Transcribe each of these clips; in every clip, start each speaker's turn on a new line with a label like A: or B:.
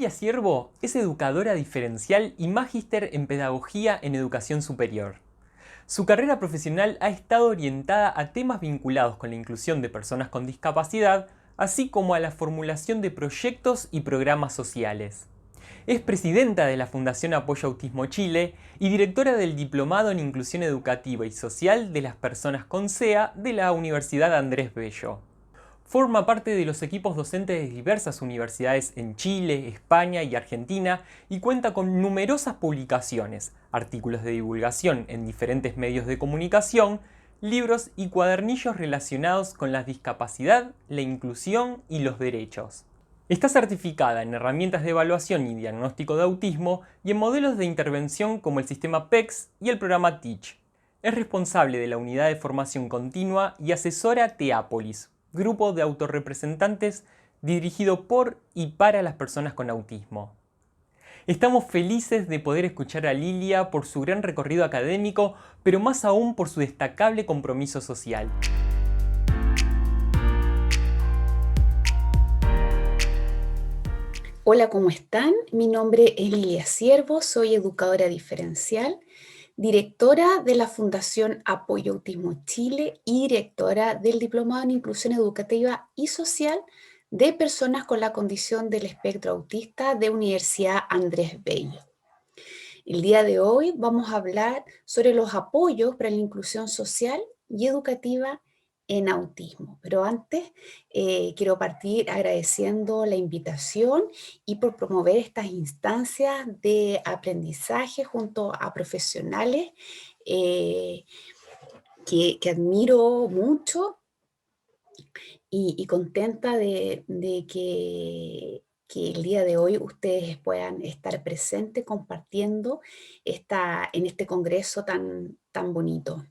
A: Lilia Ciervo es educadora diferencial y magíster en pedagogía en educación superior. Su carrera profesional ha estado orientada a temas vinculados con la inclusión de personas con discapacidad, así como a la formulación de proyectos y programas sociales. Es presidenta de la Fundación Apoyo Autismo Chile y directora del Diplomado en Inclusión Educativa y Social de las Personas con SEA de la Universidad Andrés Bello. Forma parte de los equipos docentes de diversas universidades en Chile, España y Argentina y cuenta con numerosas publicaciones, artículos de divulgación en diferentes medios de comunicación, libros y cuadernillos relacionados con la discapacidad, la inclusión y los derechos. Está certificada en herramientas de evaluación y diagnóstico de autismo y en modelos de intervención como el sistema PECS y el programa TEACH. Es responsable de la unidad de formación continua y asesora Teápolis, grupo de autorrepresentantes dirigido por y para las personas con autismo. Estamos felices de poder escuchar a Lilia por su gran recorrido académico, pero más aún por su destacable compromiso social.
B: Hola, ¿cómo están? Mi nombre es Lilia Ciervo, soy educadora diferencial, directora de la Fundación Apoyo Autismo Chile y directora del Diplomado en Inclusión Educativa y Social de Personas con la Condición del Espectro Autista de Universidad Andrés Bello. El día de hoy vamos a hablar sobre los apoyos para la inclusión social y educativa en autismo. Pero antes quiero partir agradeciendo la invitación y por promover estas instancias de aprendizaje junto a profesionales eh, que admiro mucho y contenta de que el día de hoy ustedes puedan estar presentes compartiendo en este congreso tan bonito.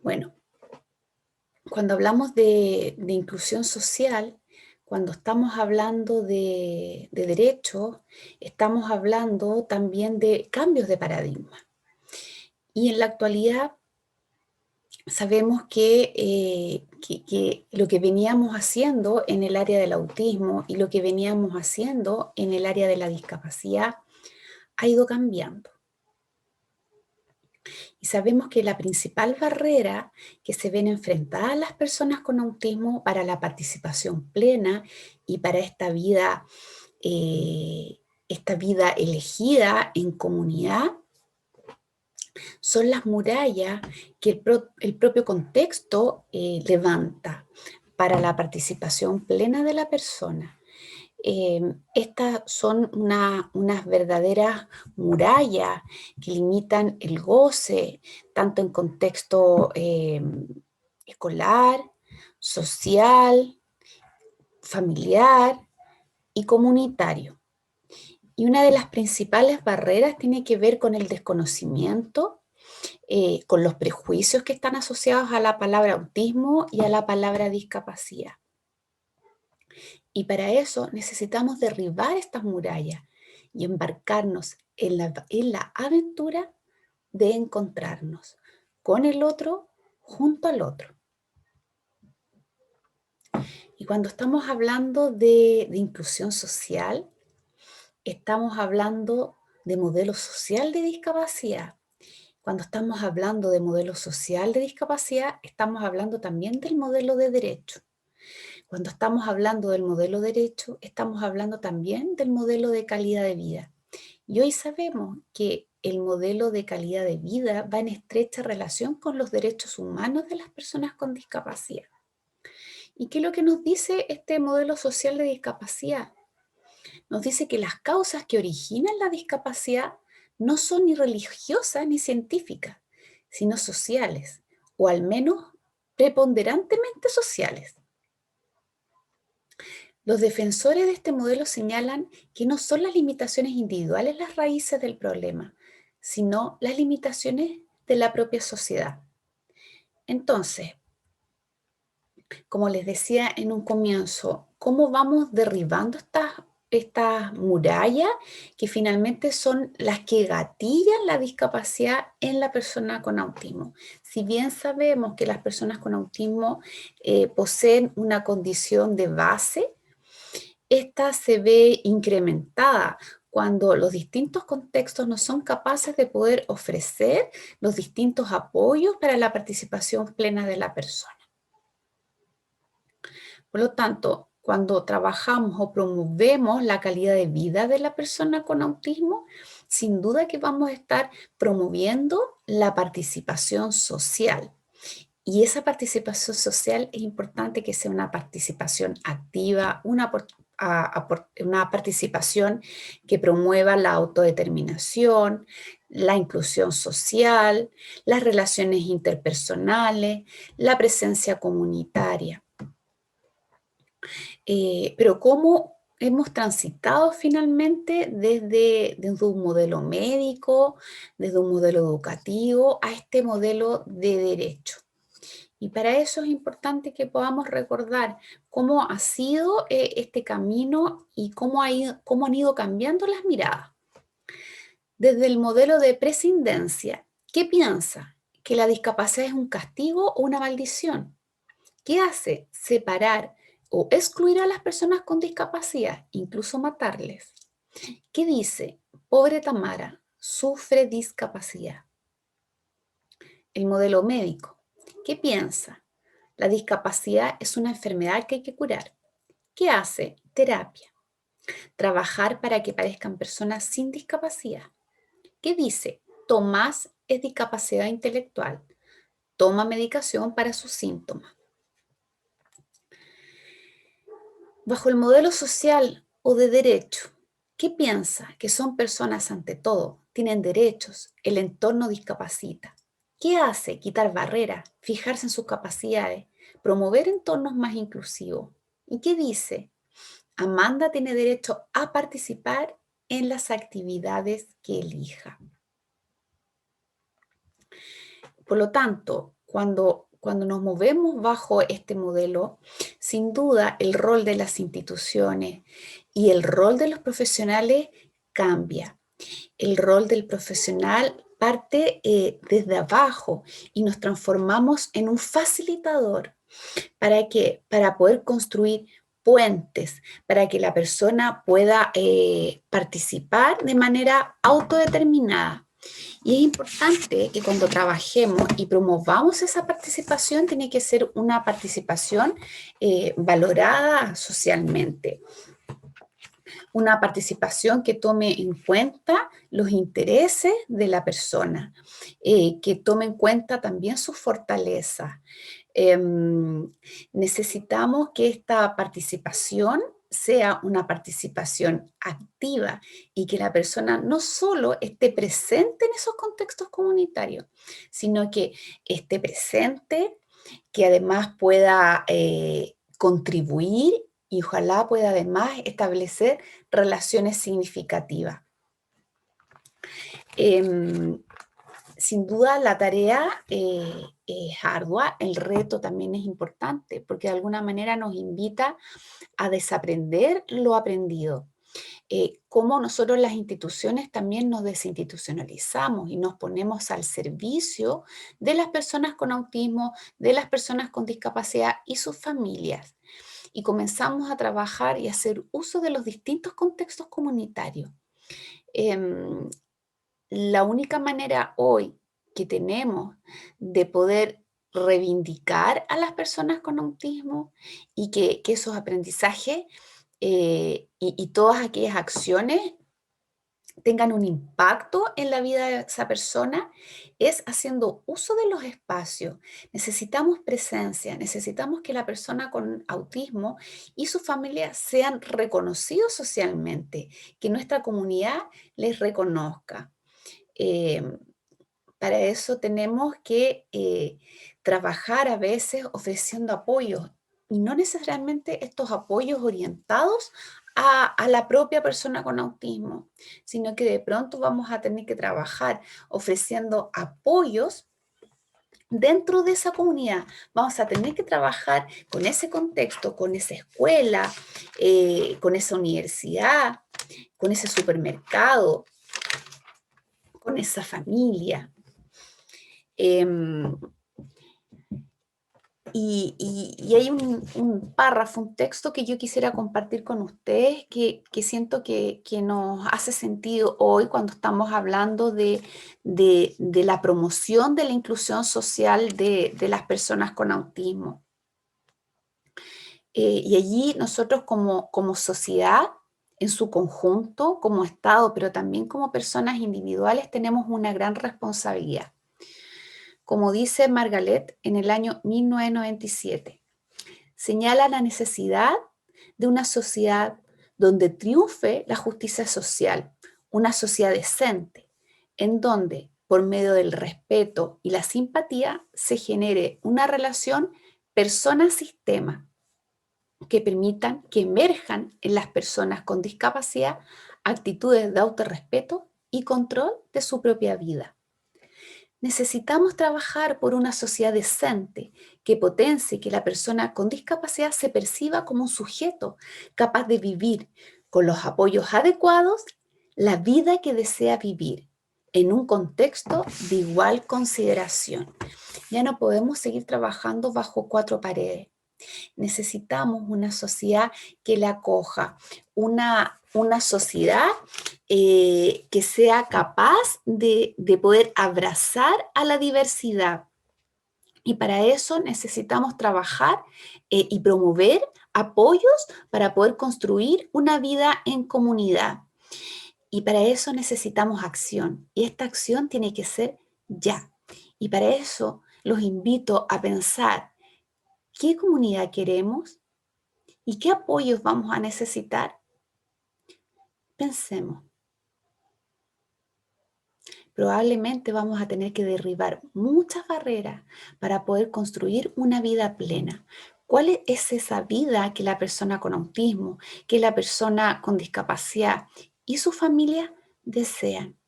B: Bueno, cuando hablamos de inclusión social, cuando estamos hablando de derechos, estamos hablando también de cambios de paradigma. Y en la actualidad sabemos que lo que veníamos haciendo en el área del autismo y lo que veníamos haciendo en el área de la discapacidad ha ido cambiando. Y sabemos que la principal barrera que se ven enfrentadas las personas con autismo para la participación plena y para esta vida elegida en comunidad son las murallas que el propio contexto levanta para la participación plena de la persona. Estas son unas verdaderas murallas que limitan el goce, tanto en contexto escolar, social, familiar y comunitario. Y una de las principales barreras tiene que ver con el desconocimiento, con los prejuicios que están asociados a la palabra autismo y a la palabra discapacidad. Y para eso necesitamos derribar estas murallas y embarcarnos en la aventura de encontrarnos con el otro, junto al otro. Y cuando estamos hablando de inclusión social, estamos hablando de modelo social de discapacidad. Cuando estamos hablando de modelo social de discapacidad, estamos hablando también del modelo de derecho. Cuando estamos hablando del modelo de derecho, estamos hablando también del modelo de calidad de vida. Y hoy sabemos que el modelo de calidad de vida va en estrecha relación con los derechos humanos de las personas con discapacidad. ¿Y qué es lo que nos dice este modelo social de discapacidad? Nos dice que las causas que originan la discapacidad no son ni religiosas ni científicas, sino sociales, o al menos preponderantemente sociales. Los defensores de este modelo señalan que no son las limitaciones individuales las raíces del problema, sino las limitaciones de la propia sociedad. Entonces, como les decía en un comienzo, ¿cómo vamos derribando estas murallas que finalmente son las que gatillan la discapacidad en la persona con autismo? Si bien sabemos que las personas con autismo poseen una condición de base, esta se ve incrementada cuando los distintos contextos no son capaces de poder ofrecer los distintos apoyos para la participación plena de la persona. Por lo tanto, cuando trabajamos o promovemos la calidad de vida de la persona con autismo, sin duda que vamos a estar promoviendo la participación social. Y esa participación social es importante que sea una participación activa, una participación que promueva la autodeterminación, la inclusión social, las relaciones interpersonales, la presencia comunitaria. Pero ¿cómo hemos transitado finalmente desde un modelo médico, desde un modelo educativo, a este modelo de derecho? Y para eso es importante que podamos recordar cómo ha sido este camino y cómo han ido cambiando las miradas. Desde el modelo de prescindencia, ¿qué piensa? ¿Que la discapacidad es un castigo o una maldición? ¿Qué hace? Separar o excluir a las personas con discapacidad, incluso matarles. ¿Qué dice? Pobre Tamara, sufre discapacidad. El modelo médico, ¿qué piensa? La discapacidad es una enfermedad que hay que curar. ¿Qué hace? Terapia. Trabajar para que parezcan personas sin discapacidad. ¿Qué dice? Tomás es discapacidad intelectual. Toma medicación para sus síntomas. Bajo el modelo social o de derecho, ¿qué piensa? Que son personas ante todo, tienen derechos, el entorno discapacita. ¿Qué hace? Quitar barreras, fijarse en sus capacidades, promover entornos más inclusivos. ¿Y qué dice? Amanda tiene derecho a participar en las actividades que elija. Por lo tanto, cuando nos movemos bajo este modelo, sin duda el rol de las instituciones y el rol de los profesionales cambia. El rol del profesional parte desde abajo y nos transformamos en un facilitador. ¿Para qué? Para poder construir puentes, para que la persona pueda participar de manera autodeterminada. Y es importante que cuando trabajemos y promovamos esa participación, tiene que ser una participación valorada socialmente. Una participación que tome en cuenta los intereses de la persona, que tome en cuenta también sus fortalezas. Necesitamos que esta participación sea una participación activa y que la persona no solo esté presente en esos contextos comunitarios, sino que esté presente, que además pueda contribuir y ojalá pueda además establecer relaciones significativas. Sin duda la tarea es ardua, el reto también es importante, porque de alguna manera nos invita a desaprender lo aprendido. Cómo nosotros las instituciones también nos desinstitucionalizamos y nos ponemos al servicio de las personas con autismo, de las personas con discapacidad y sus familias. Y comenzamos a trabajar y a hacer uso de los distintos contextos comunitarios. Em, la única manera hoy que tenemos de poder reivindicar a las personas con autismo y que esos aprendizajes y todas aquellas acciones tengan un impacto en la vida de esa persona es haciendo uso de los espacios. Necesitamos presencia, necesitamos que la persona con autismo y su familia sean reconocidos socialmente, que nuestra comunidad les reconozca. Eh, para eso tenemos que trabajar a veces ofreciendo apoyos y no necesariamente estos apoyos orientados a la propia persona con autismo, sino que de pronto vamos a tener que trabajar ofreciendo apoyos dentro de esa comunidad. Vamos a tener que trabajar con ese contexto, con esa escuela, con esa universidad, con ese supermercado, con esa familia. y hay un párrafo, un texto que yo quisiera compartir con ustedes que siento que nos hace sentido hoy cuando estamos hablando de la promoción de la inclusión social de las personas con autismo. Y allí nosotros como sociedad, en su conjunto, como Estado, pero también como personas individuales, tenemos una gran responsabilidad. Como dice Margaret en el año 1997, señala la necesidad de una sociedad donde triunfe la justicia social, una sociedad decente, en donde, por medio del respeto y la simpatía, se genere una relación persona-sistema que permitan que emerjan en las personas con discapacidad actitudes de autorrespeto y control de su propia vida. Necesitamos trabajar por una sociedad decente que potencie que la persona con discapacidad se perciba como un sujeto capaz de vivir con los apoyos adecuados la vida que desea vivir en un contexto de igual consideración. Ya no podemos seguir trabajando bajo cuatro paredes. Necesitamos una sociedad que la acoja, una sociedad que sea capaz de poder abrazar a la diversidad. Y para eso necesitamos trabajar y promover apoyos para poder construir una vida en comunidad. Y para eso necesitamos acción. Y esta acción tiene que ser ya. Y para eso los invito a pensar qué comunidad queremos y qué apoyos vamos a necesitar. Pensemos. Probablemente vamos a tener que derribar muchas barreras para poder construir una vida plena. ¿Cuál es esa vida que la persona con autismo, que la persona con discapacidad y su familia desean?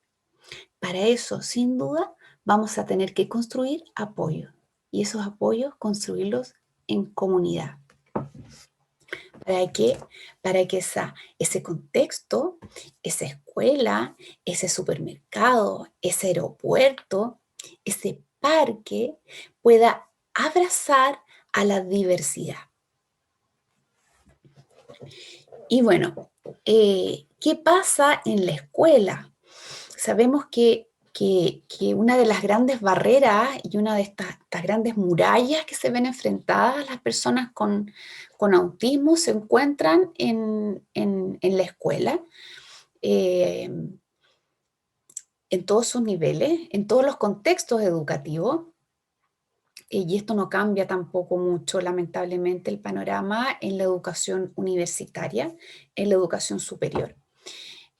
B: Para eso, sin duda, vamos a tener que construir apoyos y esos apoyos construirlos en comunidad. ¿Para qué? Para que ese contexto, esa escuela, ese supermercado, ese aeropuerto, ese parque pueda abrazar a la diversidad. Y bueno, ¿qué pasa en la escuela? Sabemos que una de las grandes barreras y una de estas grandes murallas que se ven enfrentadas las personas con autismo se encuentran en la escuela, eh, en todos sus niveles, en todos los contextos educativos. Y esto no cambia tampoco mucho, lamentablemente, el panorama en la educación universitaria, en la educación superior.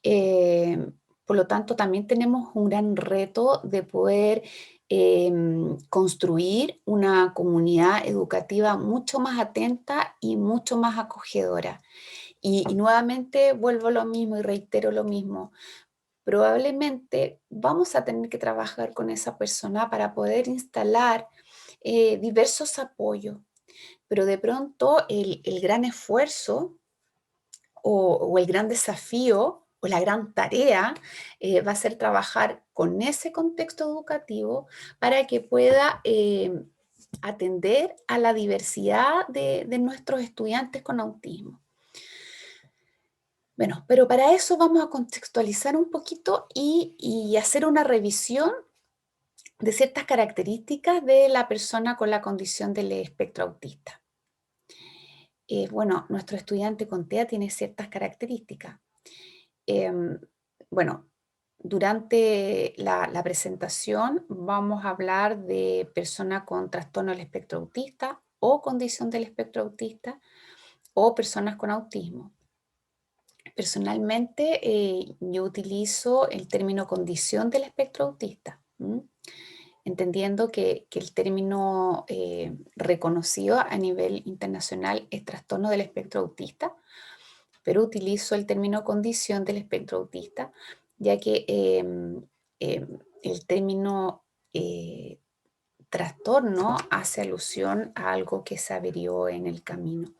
B: Eh, por lo tanto, también tenemos un gran reto de poder construir una comunidad educativa mucho más atenta y mucho más acogedora. Y nuevamente vuelvo a lo mismo y reitero lo mismo. Probablemente vamos a tener que trabajar con esa persona para poder instalar diversos apoyos, pero de pronto el gran esfuerzo o el gran desafío o la gran tarea va a ser trabajar con ese contexto educativo para que pueda atender a la diversidad de nuestros estudiantes con autismo. Bueno, pero para eso vamos a contextualizar un poquito y hacer una revisión de ciertas características de la persona con la condición del espectro autista. Bueno, nuestro estudiante con TEA tiene ciertas características. Em, bueno, durante la presentación vamos a hablar de persona con trastorno del espectro autista o condición del espectro autista o personas con autismo. Personalmente, yo utilizo el término condición del espectro autista, entendiendo que el término reconocido a nivel internacional es trastorno del espectro autista, pero utilizo el término condición del espectro autista, ya que el término trastorno hace alusión a algo que se averió en el camino.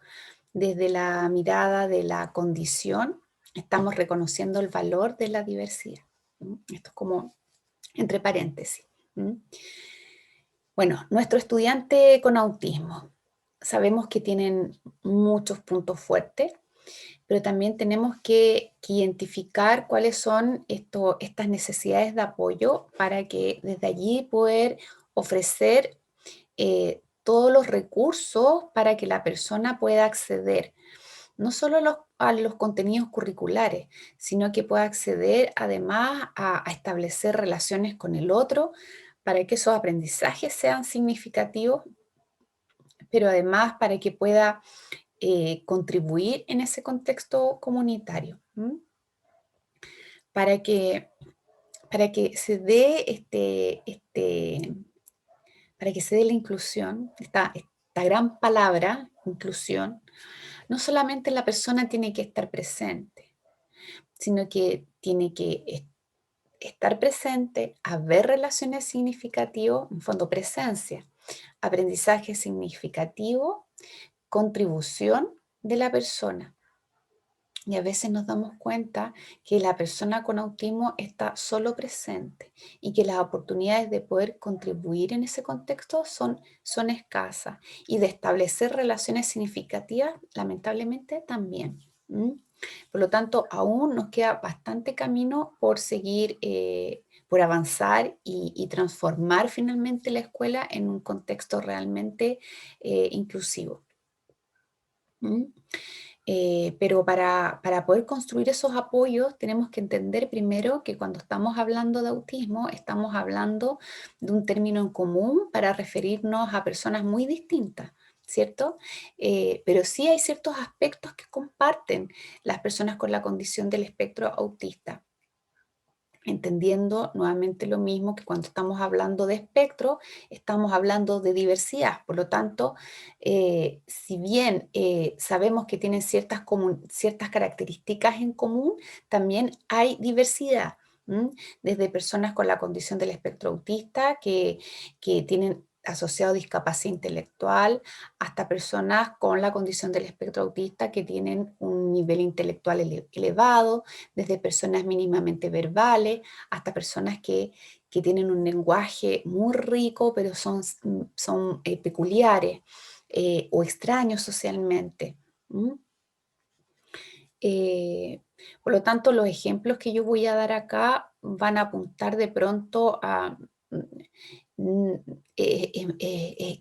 B: Desde la mirada de la condición, estamos reconociendo el valor de la diversidad. Esto es como entre paréntesis. Bueno, nuestro estudiante con autismo. sabemos que tienen muchos puntos fuertes, pero también tenemos que identificar cuáles son estas necesidades de apoyo para que desde allí poder ofrecer todos los recursos para que la persona pueda acceder no solo a los contenidos curriculares, sino que pueda acceder además a establecer relaciones con el otro para que esos aprendizajes sean significativos, pero además para que pueda contribuir en ese contexto comunitario. Para que, para que se dé para que se dé la inclusión, esta gran palabra, inclusión, no solamente la persona tiene que estar presente, sino que tiene que estar presente, haber relaciones significativas, en fondo presencia, aprendizaje significativo, contribución de la persona. Y a veces nos damos cuenta que la persona con autismo está solo presente y que las oportunidades de poder contribuir en ese contexto son escasas y de establecer relaciones significativas, lamentablemente, también. Por lo tanto, aún nos queda bastante camino por seguir, por avanzar y transformar finalmente la escuela en un contexto realmente inclusivo. ¿Mm? Pero para poder construir esos apoyos tenemos que entender primero que cuando estamos hablando de autismo, estamos hablando de un término en común para referirnos a personas muy distintas, ¿cierto? Pero sí hay ciertos aspectos que comparten las personas con la condición del espectro autista. Entendiendo nuevamente lo mismo que cuando estamos hablando de espectro, estamos hablando de diversidad. Por lo tanto, si bien sabemos que tienen ciertas características en común, también hay diversidad. Desde personas con la condición del espectro autista que tienen asociado discapacidad intelectual, hasta personas con la condición del espectro autista que tienen un nivel intelectual elevado, desde personas mínimamente verbales hasta personas que tienen un lenguaje muy rico, pero son peculiares o extraños socialmente. ¿Mm? Eh, por lo tanto, los ejemplos que yo voy a dar acá van a apuntar de pronto a, mm,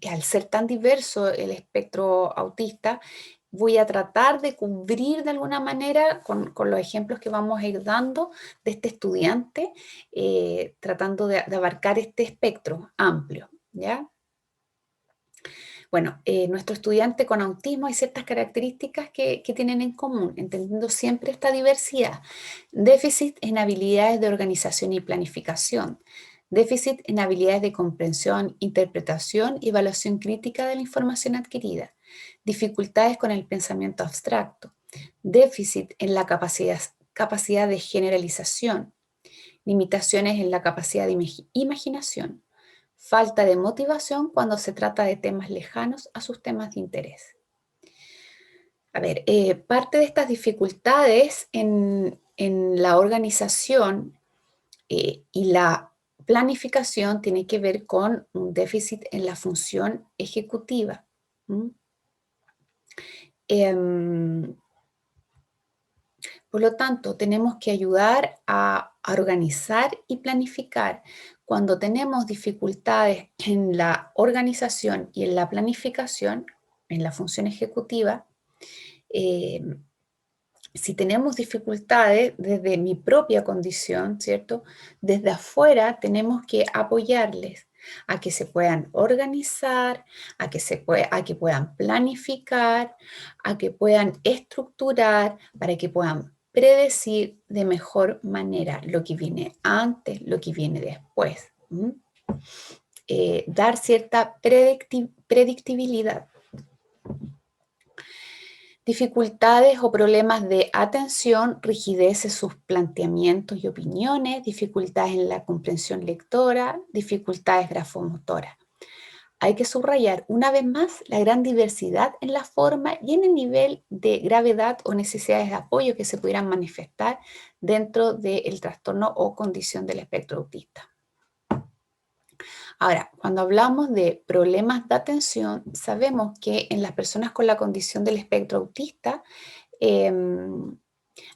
B: al ser tan diverso el espectro autista, voy a tratar de cubrir de alguna manera con los ejemplos que vamos a ir dando de este estudiante, tratando de abarcar este espectro amplio, ¿ya? Bueno, nuestro estudiante con autismo hay ciertas características que tienen en común, entendiendo siempre esta diversidad. Déficit en habilidades de organización y planificación. Déficit en habilidades de comprensión, interpretación y evaluación crítica de la información adquirida. Dificultades con el pensamiento abstracto. Déficit en la capacidad de generalización. Limitaciones en la capacidad de imaginación. Falta de motivación cuando se trata de temas lejanos a sus temas de interés. A ver, parte de estas dificultades en la organización y la planificación tiene que ver con un déficit en la función ejecutiva. ¿Mm? Em, por lo tanto, tenemos que ayudar a organizar y planificar. Cuando tenemos dificultades en la organización y en la planificación, en la función ejecutiva, eh, si tenemos dificultades desde mi propia condición, ¿cierto? Desde afuera tenemos que apoyarles a que se puedan organizar, a que puedan planificar, a que puedan estructurar, para que puedan predecir de mejor manera lo que viene antes, lo que viene después. Dar cierta predictibilidad. Dificultades o problemas de atención, rigidez en sus planteamientos y opiniones, dificultades en la comprensión lectora, dificultades grafomotoras. Hay que subrayar una vez más la gran diversidad en la forma y en el nivel de gravedad o necesidades de apoyo que se pudieran manifestar dentro del trastorno o condición del espectro autista. Ahora, cuando hablamos de problemas de atención, sabemos que en las personas con la condición del espectro autista, em,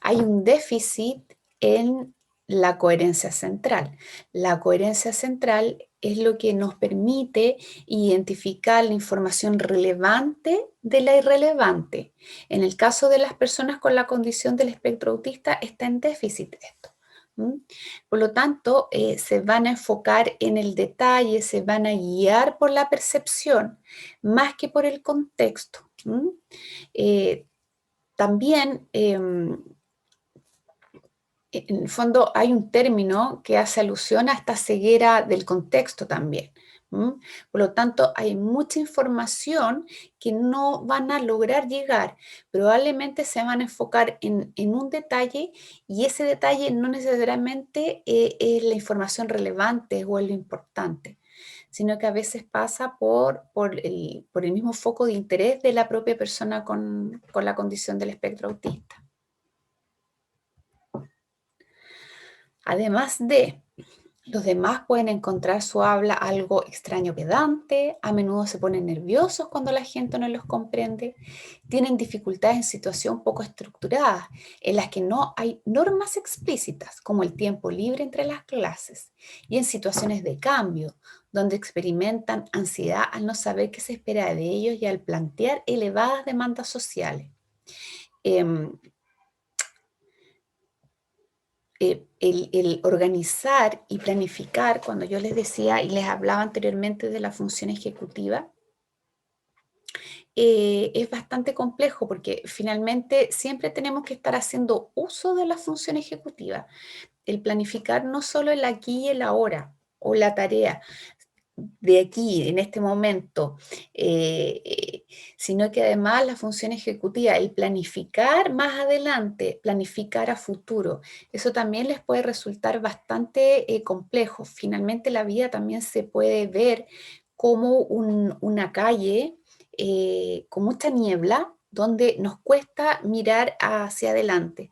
B: hay un déficit en la coherencia central. La coherencia central es lo que nos permite identificar la información relevante de la irrelevante. En el caso de las personas con la condición del espectro autista, está en déficit esto. Por lo tanto, se van a enfocar en el detalle, se van a guiar por la percepción más que por el contexto. También, en el fondo, hay un término que hace alusión a esta ceguera del contexto también. Por lo tanto, hay mucha información que no van a lograr llegar. Probablemente se van a enfocar en un detalle y ese detalle no necesariamente es la información relevante o es lo importante, sino que a veces pasa por el mismo foco de interés de la propia persona con la condición del espectro autista. Además de, los demás pueden encontrar su habla algo extraño pedante, a menudo se ponen nerviosos cuando la gente no los comprende, tienen dificultades en situaciones poco estructuradas, en las que no hay normas explícitas, como el tiempo libre entre las clases, y en situaciones de cambio, donde experimentan ansiedad al no saber qué se espera de ellos y al plantear elevadas demandas sociales. Em, el organizar y planificar, cuando yo les decía y les hablaba anteriormente de la función ejecutiva, es bastante complejo porque finalmente siempre tenemos que estar haciendo uso de la función ejecutiva. El planificar no solo el aquí y el ahora o la tarea, de aquí, en este momento, eh, eh, sino que además la función ejecutiva, el planificar más adelante, planificar a futuro, eso también les puede resultar bastante complejo. Finalmente la vida también se puede ver como una calle con mucha niebla, donde nos cuesta mirar hacia adelante.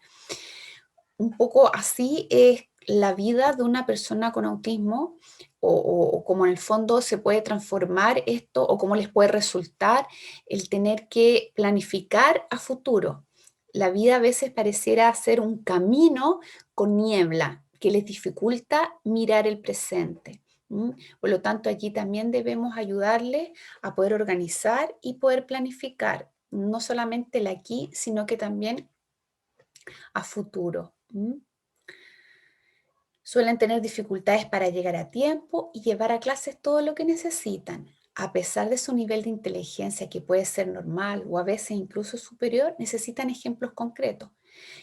B: Un poco así es la vida de una persona con autismo o cómo en el fondo se puede transformar esto o cómo les puede resultar el tener que planificar a futuro. La vida a veces pareciera ser un camino con niebla que les dificulta mirar el presente. Por lo tanto, aquí también debemos ayudarles a poder organizar y poder planificar, no solamente el aquí, sino que también a futuro. Suelen tener dificultades para llegar a tiempo y llevar a clases todo lo que necesitan. A pesar de su nivel de inteligencia, que puede ser normal o a veces incluso superior, necesitan ejemplos concretos.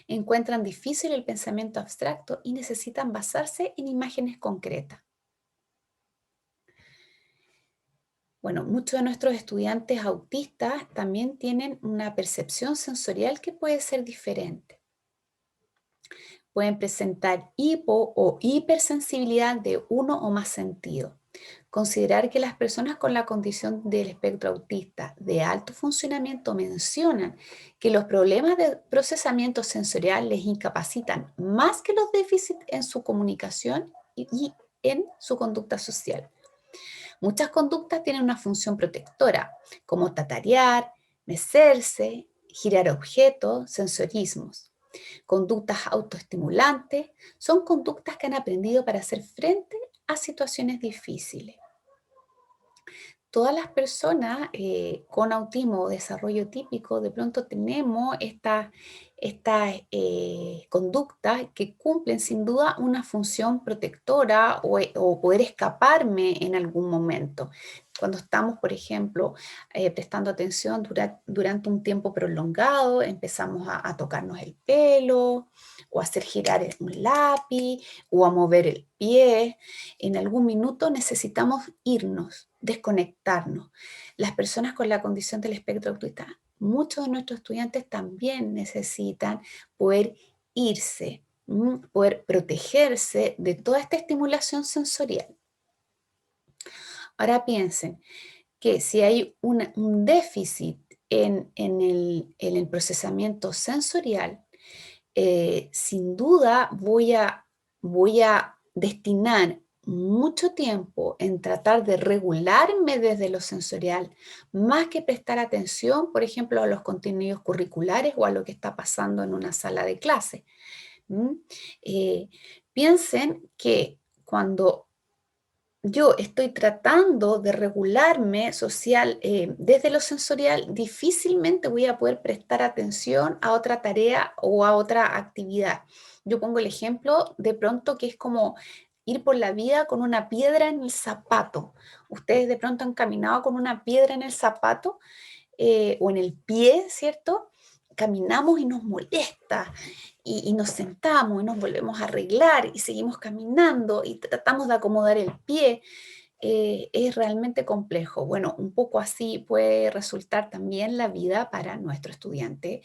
B: Encuentran difícil el pensamiento abstracto y necesitan basarse en imágenes concretas. Bueno, muchos de nuestros estudiantes autistas también tienen una percepción sensorial que puede ser diferente. Pueden presentar hipo o hipersensibilidad de uno o más sentidos. Considerar que las personas con la condición del espectro autista de alto funcionamiento mencionan que los problemas de procesamiento sensorial les incapacitan más que los déficits en su comunicación y en su conducta social. Muchas conductas tienen una función protectora, como tatarear, mecerse, girar objetos, sensorismos. Conductas autoestimulantes son conductas que han aprendido para hacer frente a situaciones difíciles. Todas las personas con autismo o desarrollo típico, de pronto tenemos estas conductas que cumplen sin duda una función protectora o poder escaparme en algún momento. Cuando estamos, por ejemplo, prestando atención durante un tiempo prolongado, empezamos a tocarnos el pelo o a hacer girar un lápiz o a mover el pie. En algún minuto necesitamos irnos, desconectarnos. Las personas con la condición del espectro autista, muchos de nuestros estudiantes también necesitan poder irse, poder protegerse de toda esta estimulación sensorial. Ahora piensen que si hay un déficit en el procesamiento sensorial, sin duda voy a destinar mucho tiempo en tratar de regularme desde lo sensorial, más que prestar atención, por ejemplo, a los contenidos curriculares o a lo que está pasando en una sala de clase. ¿Mm? Eh, Piensen que cuando yo estoy tratando de regularme social desde lo sensorial, difícilmente voy a poder prestar atención a otra tarea o a otra actividad. Yo pongo el ejemplo de pronto que es como ir por la vida con una piedra en el zapato. Ustedes de pronto han caminado con una piedra en el zapato o en el pie, ¿cierto? Caminamos y nos molesta y nos sentamos y nos volvemos a arreglar y seguimos caminando y tratamos de acomodar el pie. Es realmente complejo. Bueno, un poco así puede resultar también la vida para nuestro estudiante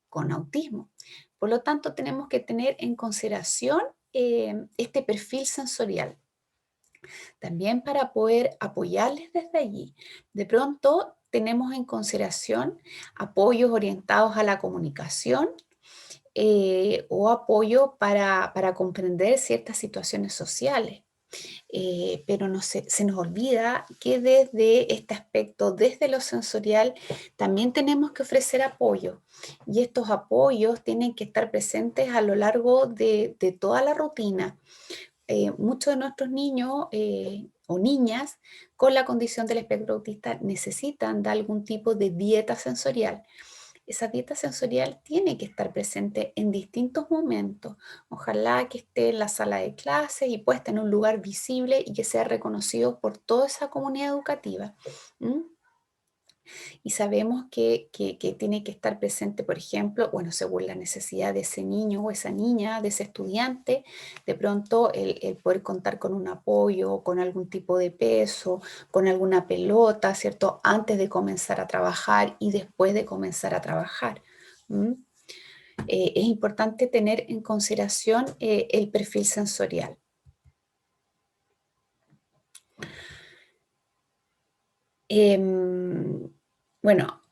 B: con autismo. Por lo tanto, tenemos que tener en consideración este perfil sensorial, también para poder apoyarles desde allí. De pronto, tenemos en consideración apoyos orientados a la comunicación, o apoyo para comprender ciertas situaciones sociales. Pero no se nos olvida que desde este aspecto, desde lo sensorial, también tenemos que ofrecer apoyo. Y estos apoyos tienen que estar presentes a lo largo de toda la rutina. Muchos de nuestros niños o niñas con la condición del espectro autista necesitan de algún tipo de dieta sensorial. Esa dieta sensorial tiene que estar presente en distintos momentos. Ojalá que esté en la sala de clases y puesta en un lugar visible y que sea reconocido por toda esa comunidad educativa. ¿Mm? Y sabemos que tiene que estar presente, por ejemplo, bueno, según la necesidad de ese niño o esa niña, de ese estudiante, de pronto el poder contar con un apoyo, con algún tipo de peso, con alguna pelota, ¿cierto? Antes de comenzar a trabajar y después de comenzar a trabajar. ¿Mm? Es importante tener en consideración el perfil sensorial. Bueno,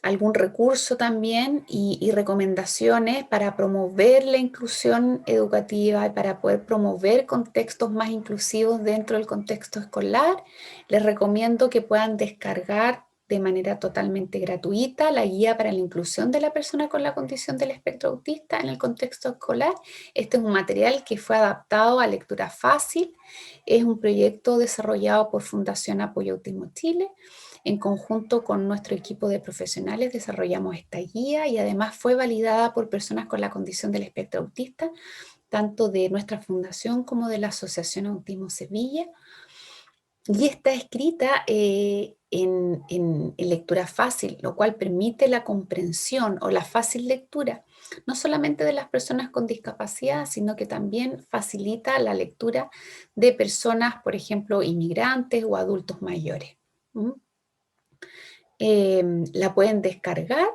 B: algún recurso también y recomendaciones para promover la inclusión educativa y para poder promover contextos más inclusivos dentro del contexto escolar. Les recomiendo que puedan descargar de manera totalmente gratuita la guía para la inclusión de la persona con la condición del espectro autista en el contexto escolar. Este es un material que fue adaptado a lectura fácil. Es un proyecto desarrollado por Fundación Apoyo Autismo Chile. En conjunto con nuestro equipo de profesionales desarrollamos esta guía y además fue validada por personas con la condición del espectro autista, tanto de nuestra fundación como de la Asociación Autismo Sevilla. Y está escrita en lectura fácil, lo cual permite la comprensión o la fácil lectura, no solamente de las personas con discapacidad, sino que también facilita la lectura de personas, por ejemplo, inmigrantes o adultos mayores. ¿Mm? La pueden descargar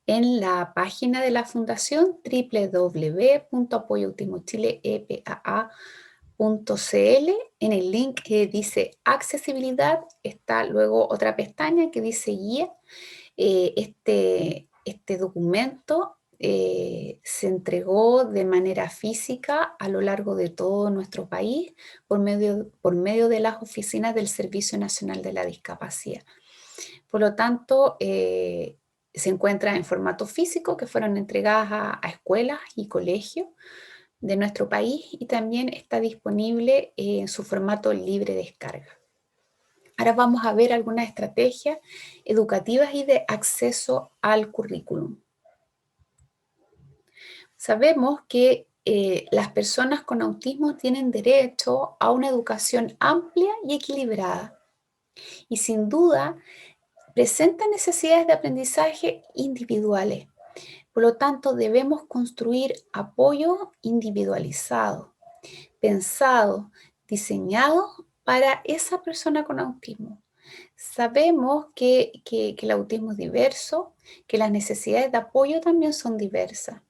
B: en la página de la Fundación www.apoyoautismochile.epaa.cl. En el link que dice accesibilidad está luego otra pestaña que dice guía. Este documento se entregó de manera física a lo largo de todo nuestro país por medio de las oficinas del Servicio Nacional de la Discapacidad. Por lo tanto, se encuentra en formato físico, que fueron entregadas a escuelas y colegios de nuestro país, y también está disponible en su formato libre descarga. Ahora vamos a ver algunas estrategias educativas y de acceso al currículum. Sabemos que las personas con autismo tienen derecho a una educación amplia y equilibrada. Y sin duda, presentan necesidades de aprendizaje individuales. Por lo tanto, debemos construir apoyo individualizado, pensado, diseñado para esa persona con autismo. Sabemos que el autismo es diverso, que las necesidades de apoyo también son diversas.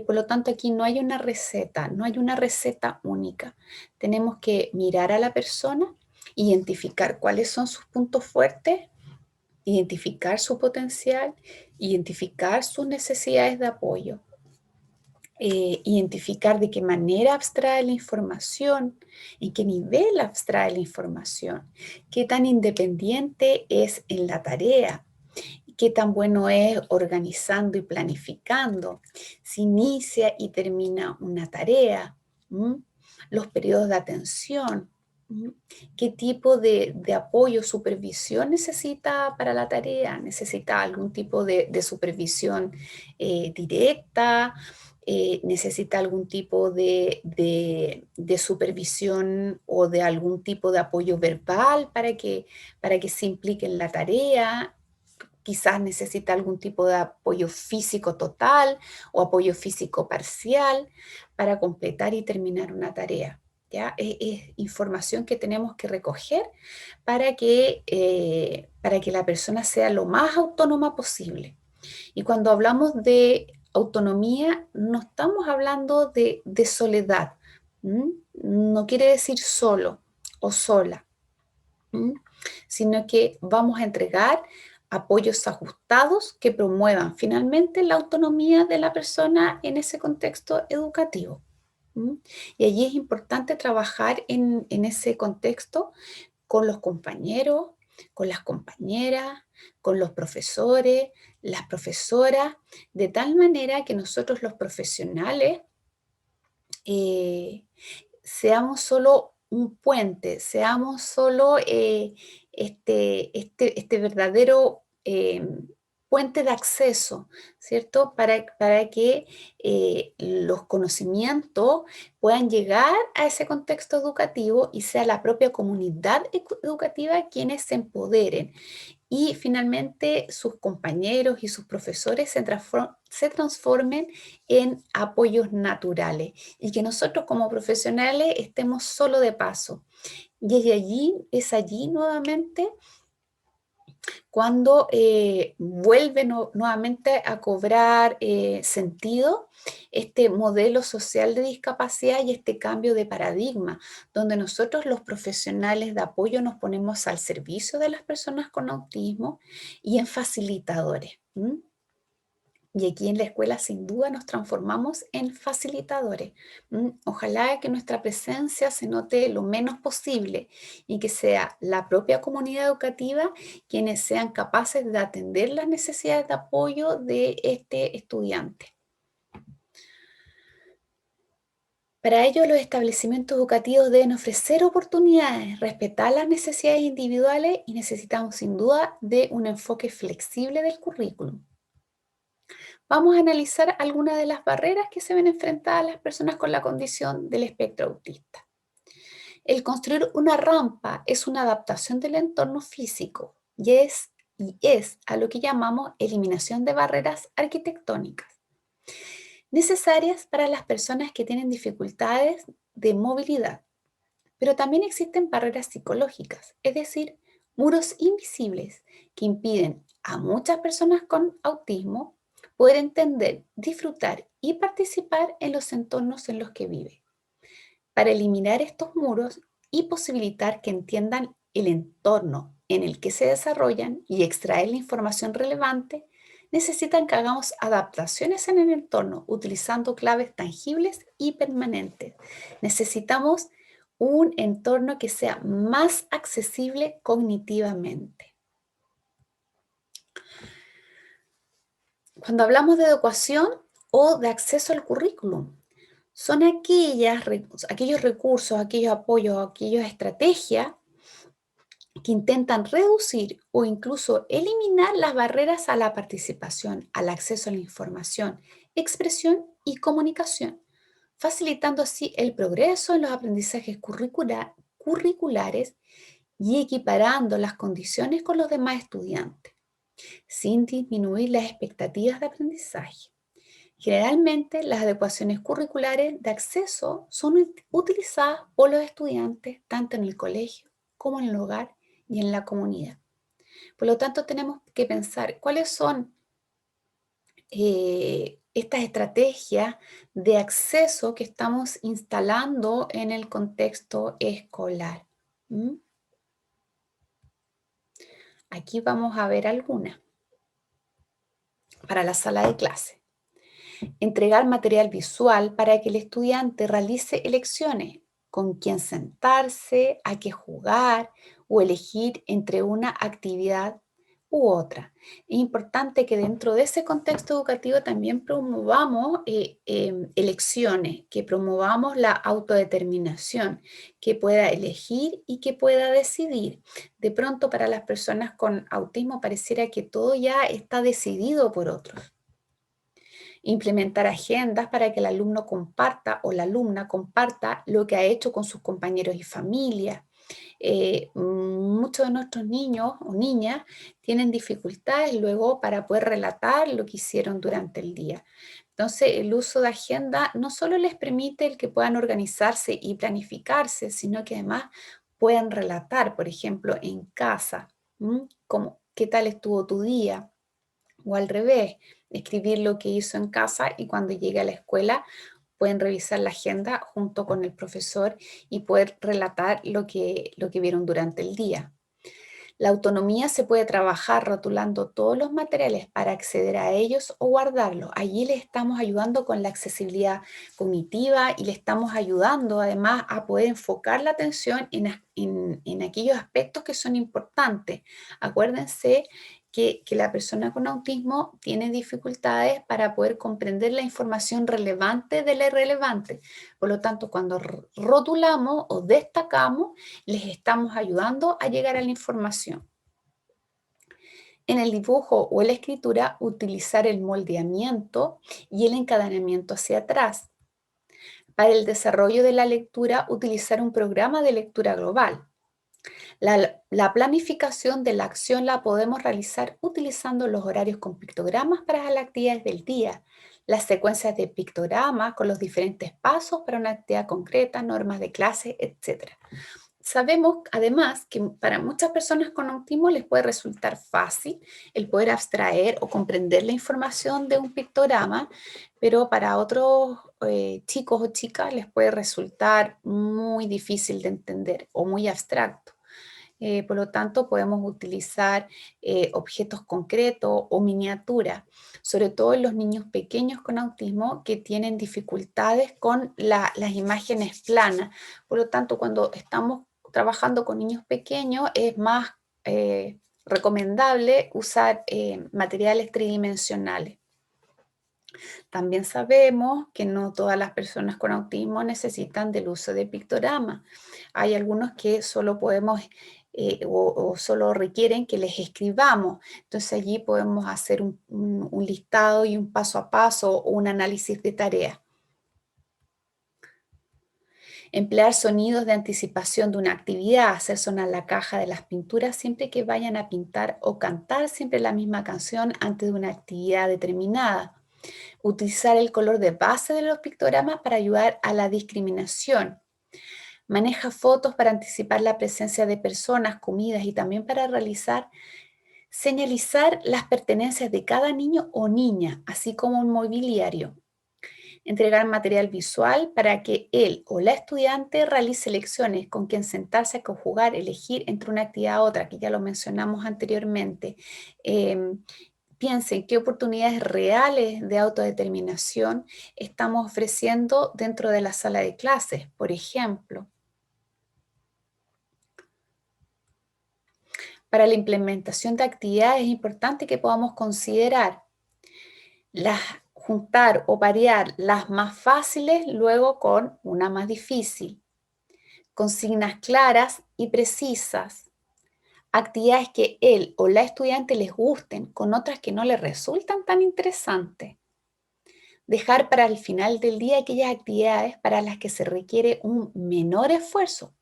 B: Por lo tanto, aquí no hay una receta, no hay una receta única. Tenemos que mirar a la persona, identificar cuáles son sus puntos fuertes, identificar su potencial, identificar sus necesidades de apoyo. identificar de qué manera abstrae la información, en qué nivel abstrae la información, qué tan independiente es en la tarea, qué tan bueno es organizando y planificando, si inicia y termina una tarea, ¿m? Los periodos de atención, ¿m? Qué tipo de apoyo o supervisión necesita para la tarea, necesita algún tipo de supervisión directa, necesita algún tipo de supervisión o de algún tipo de apoyo verbal para que se implique en la tarea. Quizás necesita algún tipo de apoyo físico total o apoyo físico parcial para completar y terminar una tarea. ¿Ya? Es información que tenemos que recoger para que la persona sea lo más autónoma posible. Y cuando hablamos de autonomía, no estamos hablando de soledad. ¿M? No quiere decir solo o sola, ¿m? Sino que vamos a entregar apoyos ajustados que promuevan finalmente la autonomía de la persona en ese contexto educativo. ¿M? Y allí es importante trabajar en ese contexto con los compañeros, con las compañeras, con los profesores, las profesoras, de tal manera que nosotros los profesionales eh, seamos solo un puente, seamos solo este verdadero puente de acceso, ¿cierto? Para que los conocimientos puedan llegar a ese contexto educativo y sea la propia comunidad educativa quienes se empoderen y finalmente sus compañeros y sus profesores se transformen en apoyos naturales y que nosotros como profesionales estemos solo de paso. Y es allí nuevamente cuando vuelve nuevamente a cobrar sentido este modelo social de discapacidad y este cambio de paradigma, donde nosotros los profesionales de apoyo nos ponemos al servicio de las personas con autismo y en facilitadores. ¿M? Y aquí en la escuela sin duda nos transformamos en facilitadores. Ojalá que nuestra presencia se note lo menos posible y que sea la propia comunidad educativa quienes sean capaces de atender las necesidades de apoyo de este estudiante. Para ello, los establecimientos educativos deben ofrecer oportunidades, respetar las necesidades individuales y necesitamos sin duda de un enfoque flexible del currículum. Vamos a analizar algunas de las barreras que se ven enfrentadas las personas con la condición del espectro autista. El construir una rampa es una adaptación del entorno físico y es a lo que llamamos eliminación de barreras arquitectónicas, necesarias para las personas que tienen dificultades de movilidad. Pero también existen barreras psicológicas, es decir, muros invisibles que impiden a muchas personas con autismo poder entender, disfrutar y participar en los entornos en los que viven. Para eliminar estos muros y posibilitar que entiendan el entorno en el que se desarrollan y extraer la información relevante, necesitan que hagamos adaptaciones en el entorno utilizando claves tangibles y permanentes. Necesitamos un entorno que sea más accesible cognitivamente. Cuando hablamos de educación o de acceso al currículum, son aquellos recursos, aquellos apoyos, aquellas estrategias que intentan reducir o incluso eliminar las barreras a la participación, al acceso a la información, expresión y comunicación, facilitando así el progreso en los aprendizajes curriculares y equiparando las condiciones con los demás estudiantes, sin disminuir las expectativas de aprendizaje. Generalmente, las adecuaciones curriculares de acceso son utilizadas por los estudiantes tanto en el colegio como en el hogar y en la comunidad. Por lo tanto, tenemos que pensar cuáles son estas estrategias de acceso que estamos instalando en el contexto escolar. ¿M? Aquí vamos a ver algunas para la sala de clase. Entregar material visual para que el estudiante realice elecciones, con quién sentarse, a qué jugar o elegir entre una actividad u otra. Es importante que dentro de ese contexto educativo también promovamos elecciones, que promovamos la autodeterminación, que pueda elegir y que pueda decidir. De pronto para las personas con autismo pareciera que todo ya está decidido por otros. Implementar agendas para que el alumno comparta o la alumna comparta lo que ha hecho con sus compañeros y familia. Muchos de nuestros niños o niñas tienen dificultades luego para poder relatar lo que hicieron durante el día. Entonces, el uso de agenda no solo les permite el que puedan organizarse y planificarse, sino que además pueden relatar, por ejemplo, en casa, como, ¿qué tal estuvo tu día? O al revés, escribir lo que hizo en casa y cuando llegue a la escuela pueden revisar la agenda junto con el profesor y poder relatar lo que vieron durante el día. La autonomía se puede trabajar rotulando todos los materiales para acceder a ellos o guardarlos. Allí les estamos ayudando con la accesibilidad cognitiva y le estamos ayudando además a poder enfocar la atención en aquellos aspectos que son importantes. Acuérdense que la persona con autismo tiene dificultades para poder comprender la información relevante de la irrelevante. Por lo tanto, cuando rotulamos o destacamos, les estamos ayudando a llegar a la información. En el dibujo o la escritura, utilizar el moldeamiento y el encadenamiento hacia atrás. Para el desarrollo de la lectura, utilizar un programa de lectura global. La planificación de la acción la podemos realizar utilizando los horarios con pictogramas para las actividades del día, las secuencias de pictogramas con los diferentes pasos para una actividad concreta, normas de clase, etc. Sabemos además que para muchas personas con autismo les puede resultar fácil el poder abstraer o comprender la información de un pictograma, pero para otros chicos o chicas les puede resultar muy difícil de entender o muy abstracto. Por lo tanto, podemos utilizar objetos concretos o miniaturas, sobre todo en los niños pequeños con autismo que tienen dificultades con las imágenes planas. Por lo tanto, cuando estamos trabajando con niños pequeños, es más recomendable usar materiales tridimensionales. También sabemos que no todas las personas con autismo necesitan del uso de pictogramas. Hay algunos que solo podemos o solo requieren que les escribamos. Entonces allí podemos hacer un listado y un paso a paso o un análisis de tarea. Emplear sonidos de anticipación de una actividad, hacer sonar la caja de las pinturas siempre que vayan a pintar o cantar siempre la misma canción antes de una actividad determinada. Utilizar el color de base de los pictogramas para ayudar a la discriminación. Maneja fotos para anticipar la presencia de personas, comidas y también para señalizar las pertenencias de cada niño o niña, así como un mobiliario. Entregar material visual para que él o la estudiante realice lecciones con quien sentarse a conjugar, elegir entre una actividad a otra, que ya lo mencionamos anteriormente. Piensen qué oportunidades reales de autodeterminación estamos ofreciendo dentro de la sala de clases. Por ejemplo, para la implementación de actividades es importante que podamos considerar juntar o parear las más fáciles luego con una más difícil. Consignas claras y precisas. Actividades que él o la estudiante les gusten con otras que no les resultan tan interesantes. Dejar para el final del día aquellas actividades para las que se requiere un menor esfuerzo,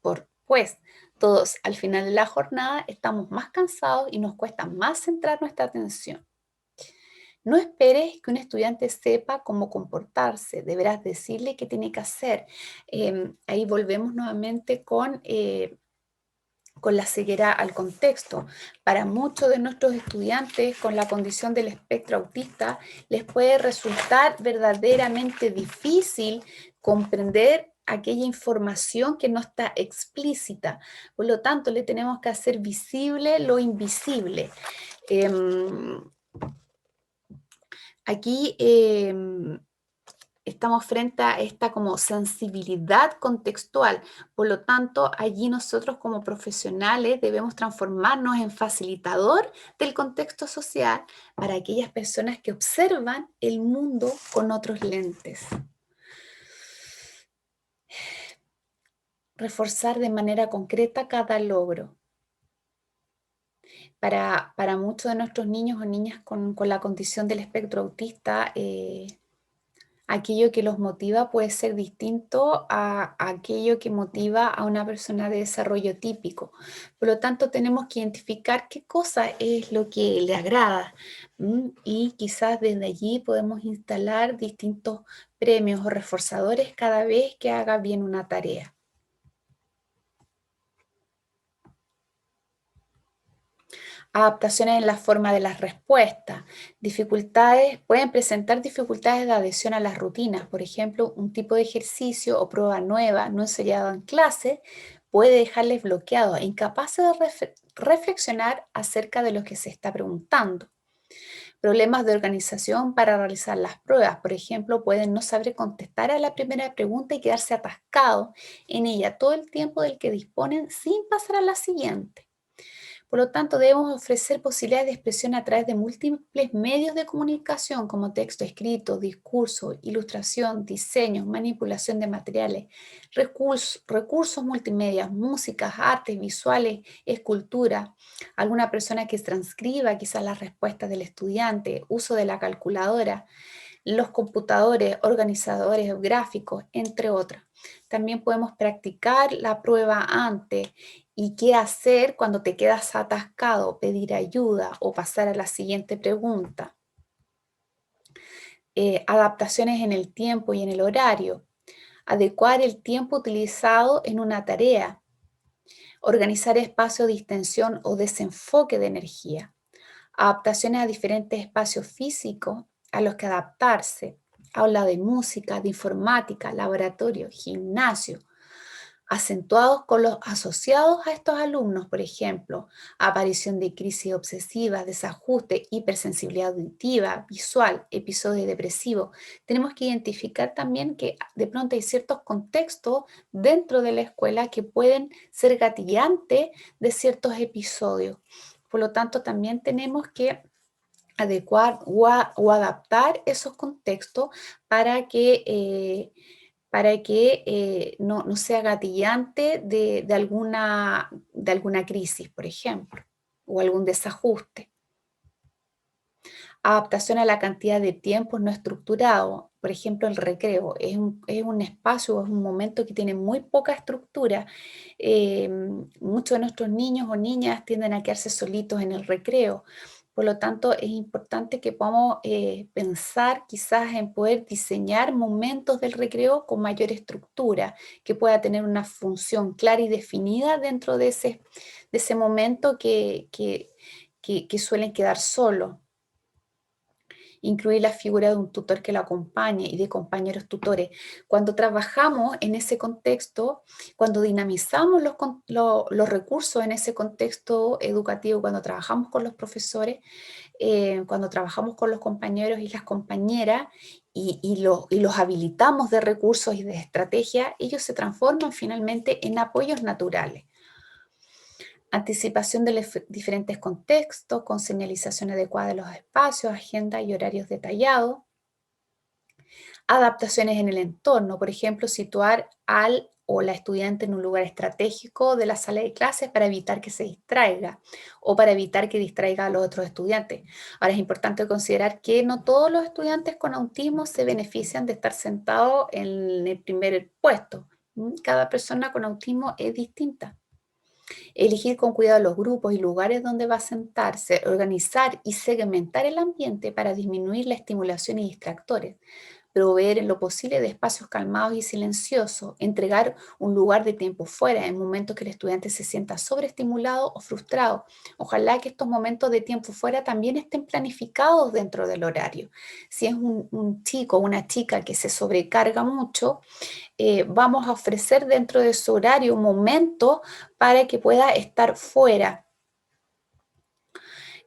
B: pues todos al final de la jornada estamos más cansados y nos cuesta más centrar nuestra atención. No esperes que un estudiante sepa cómo comportarse, deberás decirle qué tiene que hacer. Ahí volvemos nuevamente con la ceguera al contexto. Para muchos de nuestros estudiantes con la condición del espectro autista, les puede resultar verdaderamente difícil comprender aquella información que no está explícita. Por lo tanto, le tenemos que hacer visible lo invisible. Aquí estamos frente a esta como sensibilidad contextual. Por lo tanto, allí nosotros como profesionales debemos transformarnos en facilitador del contexto social para aquellas personas que observan el mundo con otros lentes. Reforzar de manera concreta cada logro. Para muchos de nuestros niños o niñas con la condición del espectro autista, aquello que los motiva puede ser distinto a aquello que motiva a una persona de desarrollo típico. Por lo tanto, tenemos que identificar qué cosa es lo que le agrada, y quizás desde allí podemos instalar distintos premios o reforzadores cada vez que haga bien una tarea. Adaptaciones en la forma de las respuestas. Dificultades, pueden presentar dificultades de adhesión a las rutinas. Por ejemplo, un tipo de ejercicio o prueba nueva no ensayado en clase puede dejarles bloqueados e incapaces de reflexionar acerca de lo que se está preguntando. Problemas de organización para realizar las pruebas. Por ejemplo, pueden no saber contestar a la primera pregunta y quedarse atascados en ella todo el tiempo del que disponen sin pasar a la siguiente. Por lo tanto, debemos ofrecer posibilidades de expresión a través de múltiples medios de comunicación como texto escrito, discurso, ilustración, diseños, manipulación de materiales, recursos multimedia, músicas, artes visuales, escultura, alguna persona que transcriba quizás las respuestas del estudiante, uso de la calculadora, los computadores, organizadores gráficos, entre otras. También podemos practicar la prueba antes y qué hacer cuando te quedas atascado, pedir ayuda o pasar a la siguiente pregunta. Adaptaciones en el tiempo y en el horario. Adecuar el tiempo utilizado en una tarea. Organizar espacios de distensión o desenfoque de energía. Adaptaciones a diferentes espacios físicos a los que adaptarse. Aula de música, de informática, laboratorio, gimnasio, acentuados con los asociados a estos alumnos, por ejemplo, aparición de crisis obsesivas, desajuste, hipersensibilidad auditiva, visual, episodio depresivo. Tenemos que identificar también que de pronto hay ciertos contextos dentro de la escuela que pueden ser gatillantes de ciertos episodios. Por lo tanto, también tenemos que adecuar o adaptar esos contextos para que no sea gatillante de alguna crisis, por ejemplo, o algún desajuste. Adaptación a la cantidad de tiempo no estructurado. Por ejemplo, el recreo es un espacio, es un momento que tiene muy poca estructura. Muchos de nuestros niños o niñas tienden a quedarse solitos en el recreo. Por lo tanto, es importante que podamos pensar quizás en poder diseñar momentos del recreo con mayor estructura, que pueda tener una función clara y definida dentro de ese momento que suelen quedar solos. Incluir la figura de un tutor que lo acompañe y de compañeros tutores. Cuando trabajamos en ese contexto, cuando dinamizamos los recursos en ese contexto educativo, cuando trabajamos con los profesores, cuando trabajamos con los compañeros y las compañeras y los habilitamos de recursos y de estrategia, ellos se transforman finalmente en apoyos naturales. Anticipación de los diferentes contextos, con señalización adecuada de los espacios, agenda y horarios detallados. Adaptaciones en el entorno, por ejemplo, situar al o la estudiante en un lugar estratégico de la sala de clases para evitar que se distraiga o para evitar que distraiga a los otros estudiantes. Ahora es importante considerar que no todos los estudiantes con autismo se benefician de estar sentados en el primer puesto. Cada persona con autismo es distinta. Elegir con cuidado los grupos y lugares donde va a sentarse, organizar y segmentar el ambiente para disminuir la estimulación y distractores, proveer en lo posible de espacios calmados y silenciosos, entregar un lugar de tiempo fuera en momentos que el estudiante se sienta sobreestimulado o frustrado. Ojalá que estos momentos de tiempo fuera también estén planificados dentro del horario. Si es un chico o una chica que se sobrecarga mucho, vamos a ofrecer dentro de su horario un momento para que pueda estar fuera.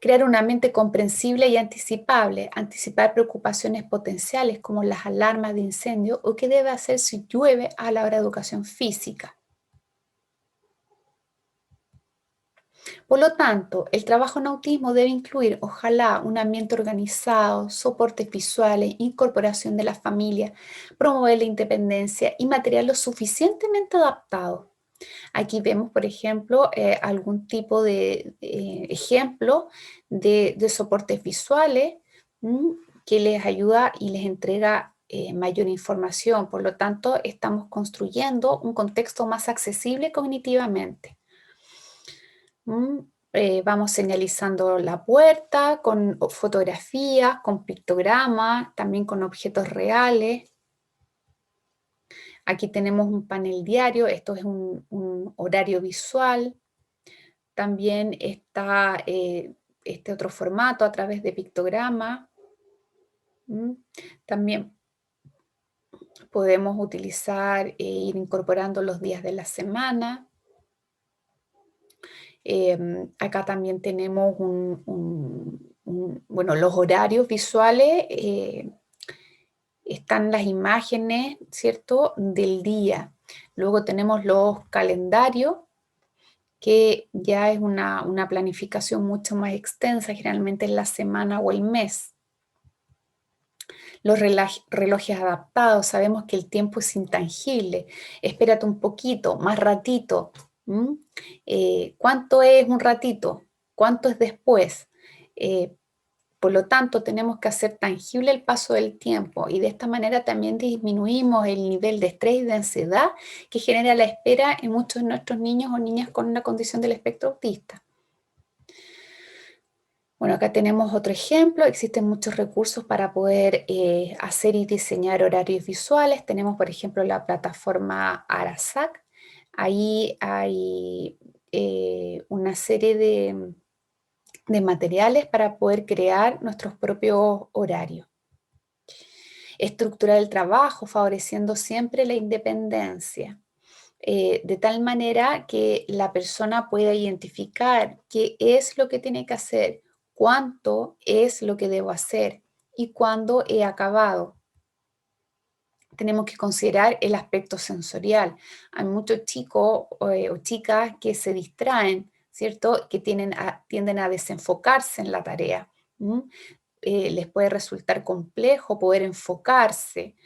B: Crear una mente comprensible y anticipable, anticipar preocupaciones potenciales como las alarmas de incendio o qué debe hacer si llueve a la hora de educación física. Por lo tanto, el trabajo en autismo debe incluir, ojalá, un ambiente organizado, soportes visuales, incorporación de la familia, promover la independencia y material lo suficientemente adaptado. Aquí vemos, por ejemplo, algún tipo de ejemplo de soportes visuales, ¿m? Que les ayuda y les entrega mayor información. Por lo tanto, estamos construyendo un contexto más accesible cognitivamente. ¿M? Vamos señalizando la puerta con fotografías, con pictogramas, también con objetos reales. Aquí tenemos un panel diario, esto es un horario visual. También está este otro formato a través de pictograma. ¿M? También podemos utilizar ir incorporando los días de la semana. Acá también tenemos bueno, los horarios visuales, están las imágenes, ¿cierto?, del día. Luego tenemos los calendarios, que ya es una planificación mucho más extensa, generalmente en la semana o el mes. Los relojes adaptados, sabemos que el tiempo es intangible. Espérate un poquito, más ratito. ¿M? ¿Cuánto es un ratito? ¿Cuánto es después? Eh, por lo tanto, tenemos que hacer tangible el paso del tiempo y de esta manera también disminuimos el nivel de estrés y de ansiedad que genera la espera en muchos de nuestros niños o niñas con una condición del espectro autista. Bueno, acá tenemos otro ejemplo. Existen muchos recursos para poder hacer y diseñar horarios visuales. Tenemos, por ejemplo, la plataforma Arasac. Ahí hay una serie de materiales para poder crear nuestros propios horarios. Estructurar el trabajo, favoreciendo siempre la independencia, de tal manera que la persona pueda identificar qué es lo que tiene que hacer, cuánto es lo que debo hacer y cuándo he acabado. Tenemos que considerar el aspecto sensorial. Hay muchos chicos o chicas que se distraen, ¿cierto? Que tienden a desenfocarse en la tarea. Les puede resultar complejo poder enfocarse.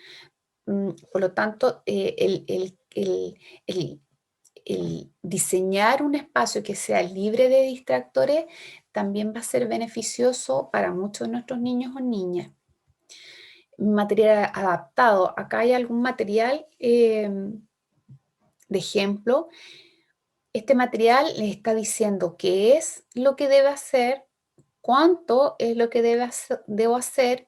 B: Por lo tanto, el diseñar un espacio que sea libre de distractores también va a ser beneficioso para muchos de nuestros niños o niñas. Material adaptado. Acá hay algún material de ejemplo. Este material les está diciendo qué es lo que debe hacer, cuánto es lo que debo hacer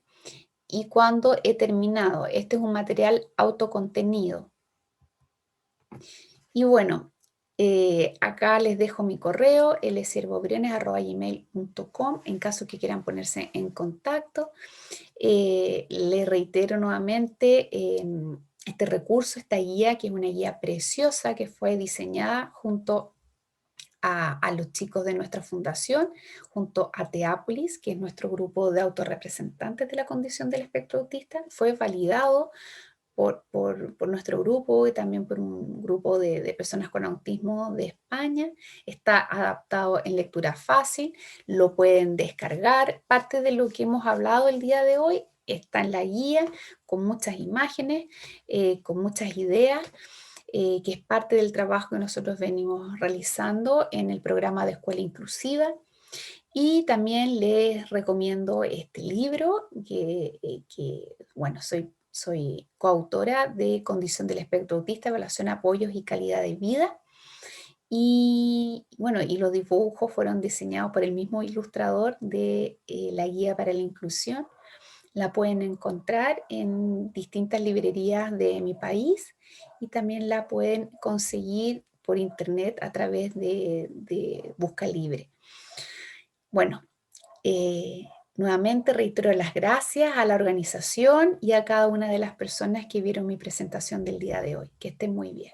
B: y cuándo he terminado. Este es un material autocontenido. Y bueno, acá les dejo mi correo, lsiervobriones@gmail.com, en caso que quieran ponerse en contacto. Les reitero nuevamente este recurso, esta guía, que es una guía preciosa que fue diseñada junto a los chicos de nuestra fundación, junto a Teápolis, que es nuestro grupo de autorrepresentantes de la condición del espectro autista. Fue validado por nuestro grupo y también por un grupo de personas con autismo de España. Está adaptado en lectura fácil, lo pueden descargar. Parte de lo que hemos hablado el día de hoy está en la guía, con muchas imágenes, con muchas ideas, que es parte del trabajo que nosotros venimos realizando en el programa de Escuela Inclusiva. Y también les recomiendo este libro, bueno, soy coautora de Condición del Espectro Autista, Evaluación, Apoyos y Calidad de Vida. Y bueno, y los dibujos fueron diseñados por el mismo ilustrador de la Guía para la Inclusión. La pueden encontrar en distintas librerías de mi país y también la pueden conseguir por internet a través de Busca Libre. Bueno, nuevamente reitero las gracias a la organización y a cada una de las personas que vieron mi presentación del día de hoy. Que estén muy bien.